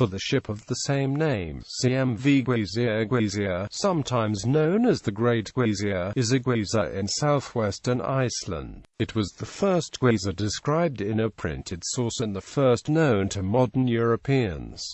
for the ship of the same name. MV Geysir Geysir, sometimes known as the Great Geysir, is a geyser in southwestern Iceland. It was the first geyser described in a printed source and the first known to modern Europeans.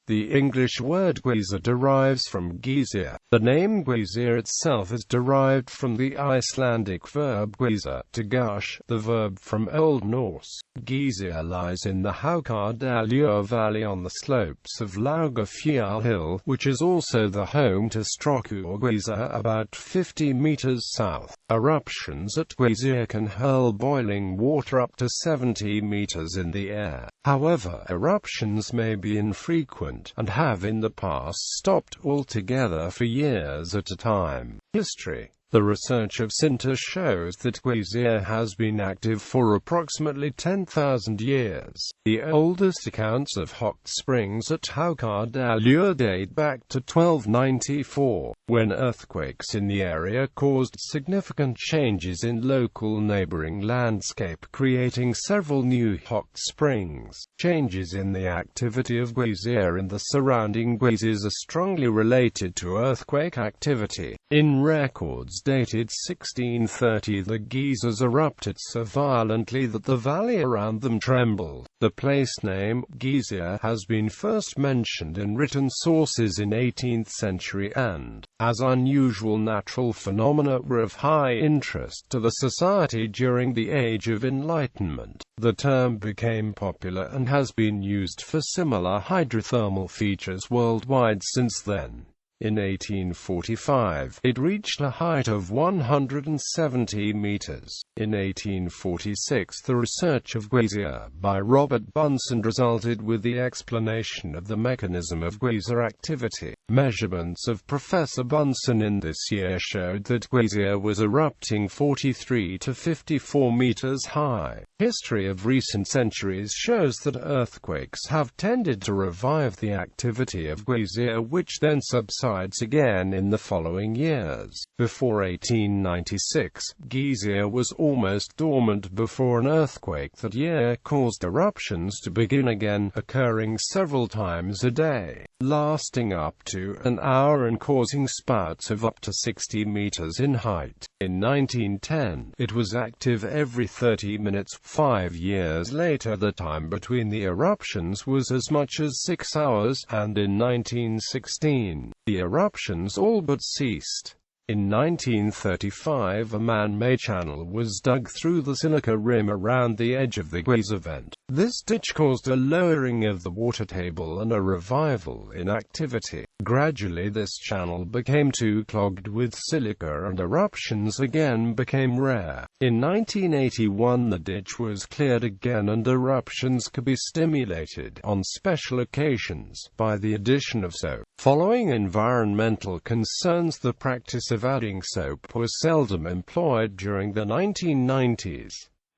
The English word geyser derives from Geysir. The name Geysir itself is derived from the Icelandic verb geyser, to gush, the verb from Old Norse. Geysir lies in the Geysir valley on the slopes of Laugafjall Hill, which is also the home to Strokkur Geyser about 50 meters south. Eruptions at Geysir can hurl boiling water up to 70 meters in the air. However, eruptions may be infrequent, and have in the past stopped altogether for years at a time. History. The research of Sinter shows that Geysir has been active for approximately 10,000 years. The oldest accounts of hot springs at Geysir date back to 1294, when earthquakes in the area caused significant changes in local neighboring landscape, creating several new hot springs. Changes in the activity of Geysir and the surrounding geysers are strongly related to earthquake activity. In records dated 1630, the geysers erupted so violently that the valley around them trembled. The place name, Geysir, has been first mentioned in written sources in 18th century and, as unusual natural phenomena were of high interest to the society during the Age of Enlightenment, the term became popular and has been used for similar hydrothermal features worldwide since then. In 1845, it reached a height of 170 meters. In 1846, the research of Geysir by Robert Bunsen resulted with the explanation of the mechanism of geyser activity. Measurements of Professor Bunsen in this year showed that Geysir was erupting 43 to 54 meters high. History of recent centuries shows that earthquakes have tended to revive the activity of Geysir, which then subsides again in the following years. Before 1896, Geysir was almost dormant before an earthquake that year caused eruptions to begin again, occurring several times a day, lasting up to an hour and causing spouts of up to 60 meters in height. In 1910, it was active every 30 minutes. 5 years later, the time between the eruptions was as much as 6 hours, and in 1916, the eruptions all but ceased. In 1935, a man-made channel was dug through the silica rim around the edge of the geyser vent. This ditch caused a lowering of the water table and a revival in activity. Gradually, this channel became too clogged with silica and eruptions again became rare. In 1981, the ditch was cleared again and eruptions could be stimulated on special occasions by the addition of soap. Following environmental concerns, the practice of adding soap was seldom employed during the 1990s.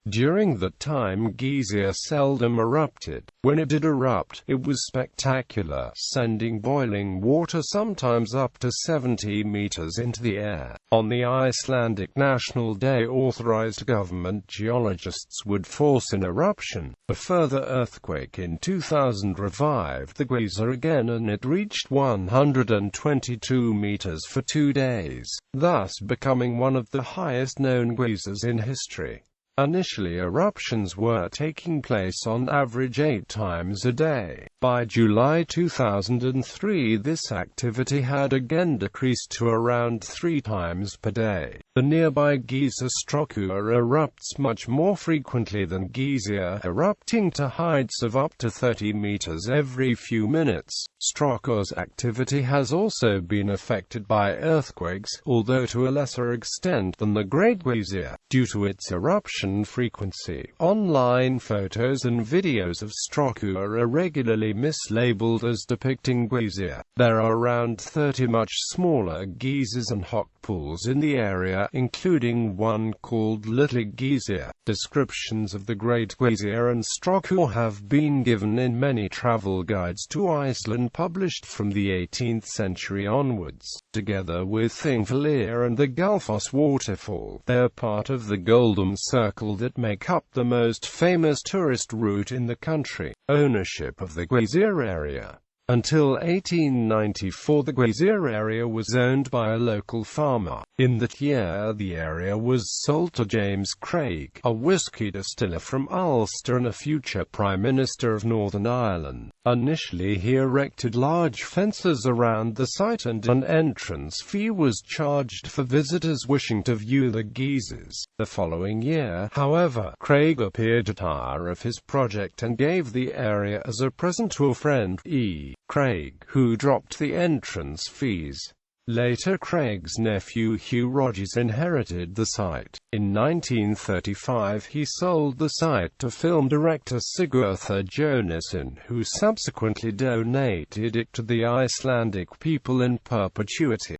During that time, Geysir seldom erupted. When it did erupt, it was spectacular, sending boiling water sometimes up to 70 meters into the air. On the Icelandic National Day, authorized government geologists would force an eruption. A further earthquake in 2000 revived the geyser again, and it reached 122 meters for 2 days, thus becoming one of the highest known geysers in history. Initially, eruptions were taking place on average 8 times a day. By July 2003, this activity had again decreased to around 3 times per day. The nearby geyser Strokkur erupts much more frequently than Geysir, erupting to heights of up to 30 meters every few minutes. Strokkur's activity has also been affected by earthquakes, although to a lesser extent than the Great Geysir, due to its eruption frequency. Online photos and videos of Strokkur are regularly mislabeled as depicting Geysir. There are around 30 much smaller geysers and hot pools in the area, including one called Little Geysir. Descriptions of the Great Geysir and Strokkur have been given in many travel guides to Iceland published from the 18th century onwards. Together with Thingvellir and the Gullfoss waterfall, they are part of the Golden Circle that make up the most famous tourist route in the country. Ownership of the Geysir area. Until 1894 the Geysir area was owned by a local farmer. In that year the area was sold to James Craig, a whiskey distiller from Ulster and a future Prime Minister of Northern Ireland. Initially he erected large fences around the site and an entrance fee was charged for visitors wishing to view the geysers. The following year, however, Craig appeared to tire of his project and gave the area as a present to a friend, E. Craig, who dropped the entrance fees. Later Craig's nephew Hugh Rogers inherited the site. In 1935 he sold the site to film director Sigurður Jónasson, who subsequently donated it to the Icelandic people in perpetuity.